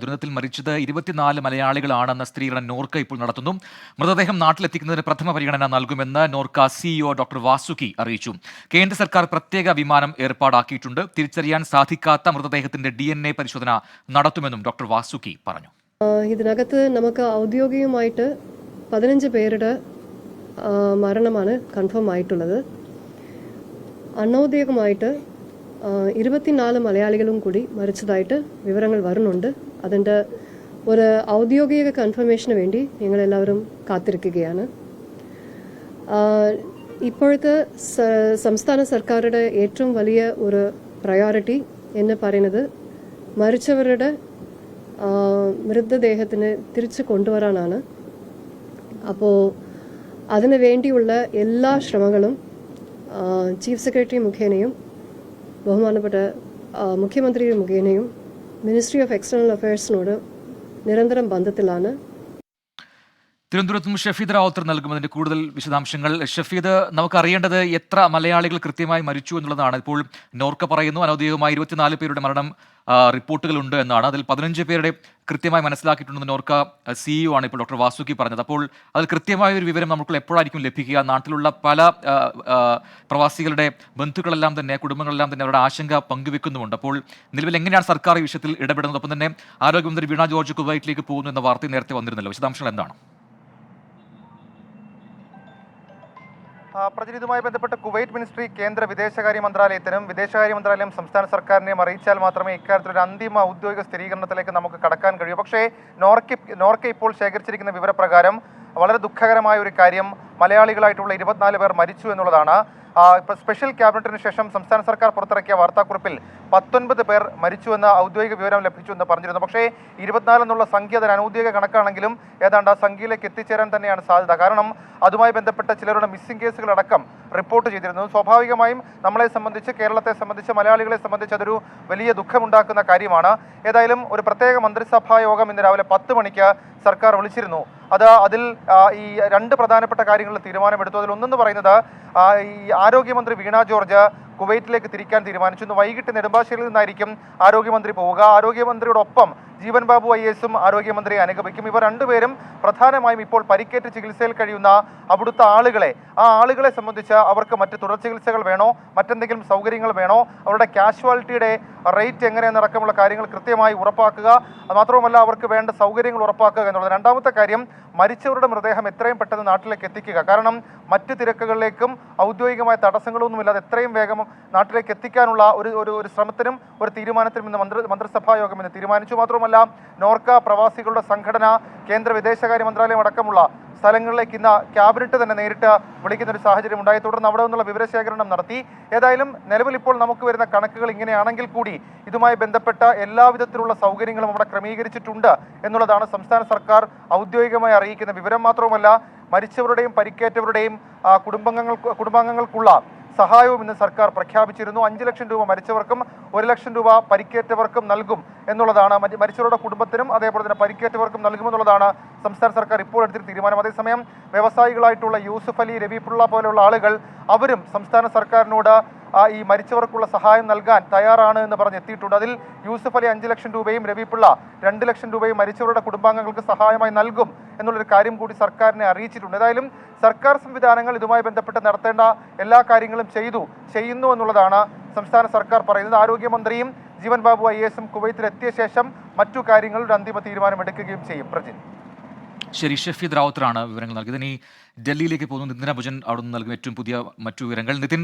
ദുരന്തത്തിൽ മരിച്ചത് 24 മലയാളികളാണെന്ന സ്ഥിരീകരണം നോർക്ക ഇപ്പോൾ നടത്തുന്നു. മൃതദേഹം നാട്ടിലെത്തിക്കുന്നതിന് പ്രഥമ പരിഗണന നൽകുമെന്ന് നോർക്ക സിഇഒ ഡോക്ടർ വാസുകി അറിയിച്ചു. കേന്ദ്ര സർക്കാർ പ്രത്യേക വിമാനം ഏർപ്പാടാക്കിയിട്ടുണ്ട്. തിരിച്ചറിയാൻ സാധിക്കാത്ത മൃതദേഹത്തിന്റെ DNA പരിശോധന നടത്തുമെന്നും ഡോക്ടർ വാസുകി പറഞ്ഞു. ഇതിനകത്ത് നമുക്ക് ഔദ്യോഗികമായിട്ട് 15 പേരുടെ മരണമാണ് കൺഫേം ആയിട്ടുള്ളത്. അനൗദ്യോഗികമായിട്ട് 24 മലയാളികളും കൂടി മരിച്ചതായിട്ട് വിവരങ്ങൾ വരുന്നുണ്ട്. അതിൻ്റെ ഒരു ഔദ്യോഗിക കൺഫർമേഷന് വേണ്ടി ഞങ്ങളെല്ലാവരും കാത്തിരിക്കുകയാണ്. ഇപ്പോഴത്തെ സംസ്ഥാന സർക്കാരുടെ ഏറ്റവും വലിയ ഒരു പ്രയോറിറ്റി എന്ന് പറയുന്നത് മരിച്ചവരുടെ മൃതദേഹത്തിന് തിരിച്ചു കൊണ്ടുവരാനാണ്. അപ്പോൾ അതിനു വേണ്ടിയുള്ള എല്ലാ ശ്രമങ്ങളും ചീഫ് സെക്രട്ടറി മുഖേനയും ബഹുമാനപ്പെട്ട മുഖ്യമന്ത്രി മുഖേനയും മിനിസ്ട്രി ഓഫ് എക്സ്റ്റേണൽ അഫയേഴ്സിനോട് നിരന്തരം ബന്ധത്തിലാണ്. തിരുവനന്തപുരത്തും ഷഫീദ് റാവുത്തർ നൽകുന്നതിന്റെ കൂടുതൽ വിശദാംശങ്ങൾ. ഷഫീദ്, നമുക്കറിയേണ്ടത് എത്ര മലയാളികൾ കൃത്യമായി മരിച്ചു എന്നുള്ളതാണ്. ഇപ്പോൾ നോർക്ക പറയുന്നു അനൗദ്യോഗികമായി 24 പേരുടെ മരണം റിപ്പോർട്ടുകളുണ്ട് എന്നാണ്. അതിൽ 15 പേരുടെ കൃത്യമായി മനസ്സിലാക്കിയിട്ടുണ്ടെന്ന് നോർക്ക സിഇഒ ആണ് ഇപ്പോൾ ഡോക്ടർ വാസുകി പറഞ്ഞത്. അപ്പോൾ അതിൽ കൃത്യമായ ഒരു വിവരം നമുക്ക് എപ്പോഴായിരിക്കും ലഭിക്കുക? നാട്ടിലുള്ള പല പ്രവാസികളുടെ ബന്ധുക്കളെല്ലാം തന്നെ, കുടുംബങ്ങളെല്ലാം തന്നെ അവരുടെ ആശങ്ക പങ്കുവെക്കുന്നുമുണ്ട്. അപ്പോൾ നിലവിൽ എങ്ങനെയാണ് സർക്കാർ ഈ വിഷയത്തിൽ ഇടപെടുന്നത്? ഒപ്പം തന്നെ ആരോഗ്യമന്ത്രി വീണ ജോർജ് കുവൈറ്റിലേക്ക് പോകുന്നു എന്ന വാർത്ത നേരത്തെ വന്നിരുന്നല്ലോ. വിശദാംശങ്ങൾ എന്താണ്? ഇതുമായി ബന്ധപ്പെട്ട് കുവൈറ്റ് മിനിസ്ട്രി കേന്ദ്ര വിദേശകാര്യ മന്ത്രാലയത്തിനും വിദേശകാര്യ മന്ത്രാലയം സംസ്ഥാന സർക്കാരിനെയും അറിയിച്ചാൽ മാത്രമേ ഇക്കാര്യത്തിൽ ഒരു അന്തിമ ഔദ്യോഗിക സ്ഥിരീകരണത്തിലേക്ക് നമുക്ക് കടക്കാൻ കഴിയൂ. പക്ഷേ നോർക്ക ഇപ്പോൾ ശേഖരിച്ചിരിക്കുന്ന വിവരപ്രകാരം വളരെ ദുഃഖകരമായ ഒരു കാര്യം, മലയാളികളായിട്ടുള്ള 24 പേർ മരിച്ചു എന്നുള്ളതാണ്. ഇപ്പോൾ സ്പെഷ്യൽ ക്യാബിനറ്റിന് ശേഷം സംസ്ഥാന സർക്കാർ പുറത്തിറക്കിയ വാർത്താക്കുറിപ്പിൽ 19 പേർ മരിച്ചുവെന്ന ഔദ്യോഗിക വിവരം ലഭിച്ചു എന്ന് പറഞ്ഞിരുന്നു. പക്ഷേ 24 എന്നുള്ള സംഖ്യ അതിന് അനൗദ്യോഗിക കണക്കാണെങ്കിലും ഏതാണ്ട് ആ സംഖ്യയിലേക്ക് എത്തിച്ചേരാൻ തന്നെയാണ് സാധ്യത. കാരണം അതുമായി ബന്ധപ്പെട്ട ചിലരുടെ മിസ്സിംഗ് കേസുകളടക്കം റിപ്പോർട്ട് ചെയ്തിരുന്നു. സ്വാഭാവികമായും നമ്മളെ സംബന്ധിച്ച്, കേരളത്തെ സംബന്ധിച്ച്, മലയാളികളെ സംബന്ധിച്ച് അതൊരു വലിയ ദുഃഖമുണ്ടാക്കുന്ന കാര്യമാണ്. ഏതായാലും ഒരു പ്രത്യേക മന്ത്രിസഭാ യോഗം ഇന്ന് രാവിലെ 10 മണിക്ക് സർക്കാർ വിളിച്ചിരുന്നു. അതിൽ ഈ 2 പ്രധാനപ്പെട്ട കാര്യങ്ങളിൽ തീരുമാനമെടുത്തു. അതിലൊന്നെന്ന് പറയുന്നത് ഈ ആരോഗ്യമന്ത്രി വീണ ജോർജ് കുവൈറ്റിലേക്ക് തിരിക്കാൻ തീരുമാനിച്ചു. ഇന്ന് വൈകിട്ട് നെടുമ്പാശ്ശേരിയിൽ നിന്നായിരിക്കും ആരോഗ്യമന്ത്രി പോവുക. ആരോഗ്യമന്ത്രിയോടൊപ്പം ജീവൻ ബാബു IAS ആരോഗ്യമന്ത്രിയെ അനുഗമിക്കും. ഇവർ രണ്ടുപേരും പ്രധാനമായും ഇപ്പോൾ പരിക്കേറ്റ് ചികിത്സയിൽ കഴിയുന്ന അവിടുത്തെ ആളുകളെ സംബന്ധിച്ച് അവർക്ക് മറ്റ് തുടർ ചികിത്സകൾ വേണോ, മറ്റെന്തെങ്കിലും സൗകര്യങ്ങൾ വേണോ, അവരുടെ കാഷ്വാലിറ്റിയുടെ റേറ്റ് എങ്ങനെയെന്നടക്കമുള്ള കാര്യങ്ങൾ കൃത്യമായി ഉറപ്പാക്കുക. മാത്രവുമല്ല അവർക്ക് വേണ്ട സൗകര്യങ്ങൾ ഉറപ്പാക്കുക എന്നുള്ളത്. രണ്ടാമത്തെ കാര്യം, മരിച്ചവരുടെ മൃതദേഹം എത്രയും പെട്ടെന്ന് നാട്ടിലേക്ക് എത്തിക്കുക. കാരണം മറ്റ് തിരക്കുകളിലേക്കും ഔദ്യോഗികമായ തടസ്സങ്ങളൊന്നുമില്ലാതെ എത്രയും വേഗം നാട്ടിലേക്ക് എത്തിക്കാനുള്ള ഒരു ശ്രമത്തിനും ഒരു തീരുമാനത്തിനും ഇന്ന് മന്ത്രിസഭാ യോഗം ഇന്ന് തീരുമാനിച്ചു. മാത്രമല്ല നോർക്ക, പ്രവാസികളുടെ സംഘടന, കേന്ദ്ര വിദേശകാര്യ മന്ത്രാലയം അടക്കമുള്ള സ്ഥലങ്ങളിലേക്ക് ഇന്ന് ക്യാബിനറ്റ് തന്നെ നേരിട്ട് വിളിക്കുന്ന ഒരു സാഹചര്യം ഉണ്ടായി. തുടർന്ന് അവിടെ നിന്നുള്ള വിവരശേഖരണം നടത്തി. ഏതായാലും നിലവിൽ ഇപ്പോൾ നമുക്ക് വരുന്ന കണക്കുകൾ ഇങ്ങനെയാണെങ്കിൽ കൂടി ഇതുമായി ബന്ധപ്പെട്ട എല്ലാവിധത്തിലുള്ള സൗകര്യങ്ങളും അവിടെ ക്രമീകരിച്ചിട്ടുണ്ട് എന്നുള്ളതാണ് സംസ്ഥാന സർക്കാർ ഔദ്യോഗികമായി അറിയിക്കുന്ന വിവരം. മാത്രവുമല്ല മരിച്ചവരുടെയും പരിക്കേറ്റവരുടെയും കുടുംബാംഗങ്ങൾക്കുള്ള സഹായവും ഇന്ന് സർക്കാർ പ്രഖ്യാപിച്ചിരുന്നു. 5 ലക്ഷം രൂപ മരിച്ചവർക്കും 1 ലക്ഷം രൂപ പരിക്കേറ്റവർക്കും നൽകും എന്നുള്ളതാണ്. മരിച്ചവരുടെ കുടുംബത്തിനും അതേപോലെ തന്നെ പരിക്കേറ്റവർക്കും നൽകുമെന്നുള്ളതാണ് സംസ്ഥാന സർക്കാർ ഇപ്പോൾ എടുത്തിരുന്ന തീരുമാനം. അതേസമയം വ്യവസായികളായിട്ടുള്ള യൂസുഫ് അലി, രവിപിള്ള പോലെയുള്ള ആളുകൾ അവരും സംസ്ഥാന സർക്കാരിനോട് ഈ മരിച്ചവർക്കുള്ള സഹായം നൽകാൻ തയ്യാറാണ് എന്ന് പറഞ്ഞെത്തിയിട്ടുണ്ട്. അതിൽ യൂസുഫ് അലി 5 ലക്ഷം രൂപയും രവിപിള്ള 2 ലക്ഷം രൂപയും മരിച്ചവരുടെ കുടുംബാംഗങ്ങൾക്ക് സഹായമായി നൽകും എന്നുള്ളൊരു കാര്യം കൂടി സർക്കാരിനെ അറിയിച്ചിട്ടുണ്ട്. ഏതായാലും സർക്കാർ സംവിധാനങ്ങൾ ഇതുമായി ബന്ധപ്പെട്ട് നടത്തേണ്ട എല്ലാ കാര്യങ്ങളും ചെയ്യുന്നു എന്നുള്ളതാണ് സംസ്ഥാന സർക്കാർ പറയുന്നത്. ആരോഗ്യമന്ത്രിയും ജീവൻ ബാബു IAS കുവൈത്തിലെത്തിയ ശേഷം മറ്റു കാര്യങ്ങളിൽ അന്തിമ തീരുമാനം എടുക്കുകയും ചെയ്യും. പ്രജിൻ. ശരി, ഷഫീദ് റാവുത്തറാണ് വിവരങ്ങൾ നൽകിയത്. ഇനി ഡൽഹിയിലേക്ക് പോകുന്നു നിതിൻ അബുജൻ അവിടെ നിന്ന് നൽകും ഏറ്റവും പുതിയ മറ്റു വിവരങ്ങൾ. നിതിൻ,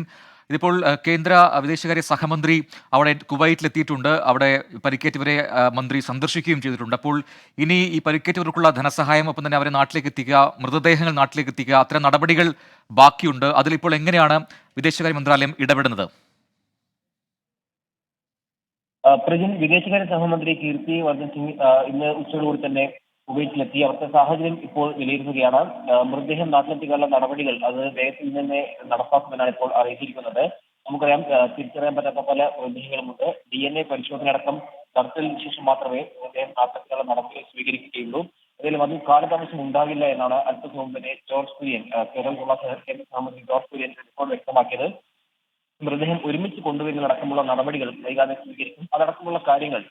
ഇതിപ്പോൾ കേന്ദ്ര വിദേശകാര്യ സഹമന്ത്രി അവിടെ കുവൈറ്റിലെത്തിയിട്ടുണ്ട്. അവിടെ പരിക്കേറ്റവരെ മന്ത്രി സന്ദർശിക്കുകയും ചെയ്തിട്ടുണ്ട്. അപ്പോൾ ഇനി ഈ പരിക്കേറ്റവർക്കുള്ള ധനസഹായം, ഒപ്പം തന്നെ അവരെ നാട്ടിലേക്ക് എത്തിക്കുക, മൃതദേഹങ്ങൾ നാട്ടിലേക്ക് എത്തിക്കുക, അത്തരം നടപടികൾ ബാക്കിയുണ്ട്. അതിലിപ്പോൾ എങ്ങനെയാണ് വിദേശകാര്യ മന്ത്രാലയം ഇടപെടുന്നത്? പ്രജിൻ, വിദേശകാര്യ സഹമന്ത്രി കീർത്തി വർദ്ധൻ സിംഗ് ഇന്ന് ഉച്ചയോടുകൂടി തന്നെ കുവൈറ്റിലെത്തി. അവിടുത്തെ സാഹചര്യം ഇപ്പോൾ വിലയിരുത്തുകയാണ്. മൃതദേഹം നാട്ടിലെത്തിക്കാനുള്ള നടപടികൾ അത് വേഗത്തിൽ തന്നെ നടപ്പാക്കുമെന്നാണ് ഇപ്പോൾ അറിയിച്ചിരിക്കുന്നത്. നമുക്കറിയാം, തിരിച്ചറിയാൻ പറ്റാത്ത പല മൃതദേഹങ്ങളുമുണ്ട്. DNA പരിശോധന അടക്കം നടത്തിയതിനു ശേഷം മാത്രമേ മൃതദേഹം നാട്ടിലെത്തിക്കാനുള്ള നടപടികൾ സ്വീകരിക്കുകയുള്ളൂ. ഏതായാലും അതിൽ കാലതാമസം ഉണ്ടാകില്ല എന്നാണ് അല്പസമയം മുമ്പ് തന്നെ ജോർജ് കുര്യൻ, കേരള കേന്ദ്ര സഹമന്ത്രി ജോർജ് കുര്യൻ ഇപ്പോൾ വ്യക്തമാക്കിയത്. മൃതദേഹം ഒരുമിച്ച് കൊണ്ടുവരുന്നതടക്കമുള്ള നടപടികൾ വൈകാതെ സ്വീകരിക്കും. അതടക്കമുള്ള കാര്യങ്ങൾ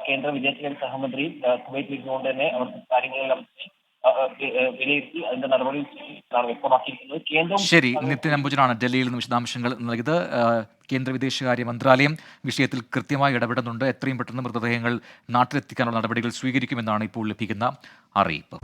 കേന്ദ്ര വിദേശകാര്യ സഹമന്ത്രി കുവൈറ്റിലിരുന്നുകൊണ്ട് തന്നെ അവർക്ക് കാര്യങ്ങളെല്ലാം വിലയിരുത്തി അതിന്റെ നടപടി എന്നാണ് വ്യക്തമാക്കിയിരിക്കുന്നത്. കേന്ദ്രം ശരി, നിതിൻ അംബുജനാണ് ഡൽഹിയിൽ നിന്ന് വിശദാംശങ്ങൾ നൽകിയത്. കേന്ദ്ര വിദേശകാര്യ മന്ത്രാലയം വിഷയത്തിൽ കൃത്യമായി ഇടപെടുന്നുണ്ട്. എത്രയും പെട്ടെന്ന് മൃതദേഹങ്ങൾ നാട്ടിലെത്തിക്കാനുള്ള നടപടികൾ സ്വീകരിക്കുമെന്നാണ് ഇപ്പോൾ ലഭിക്കുന്ന അറിയിപ്പ്.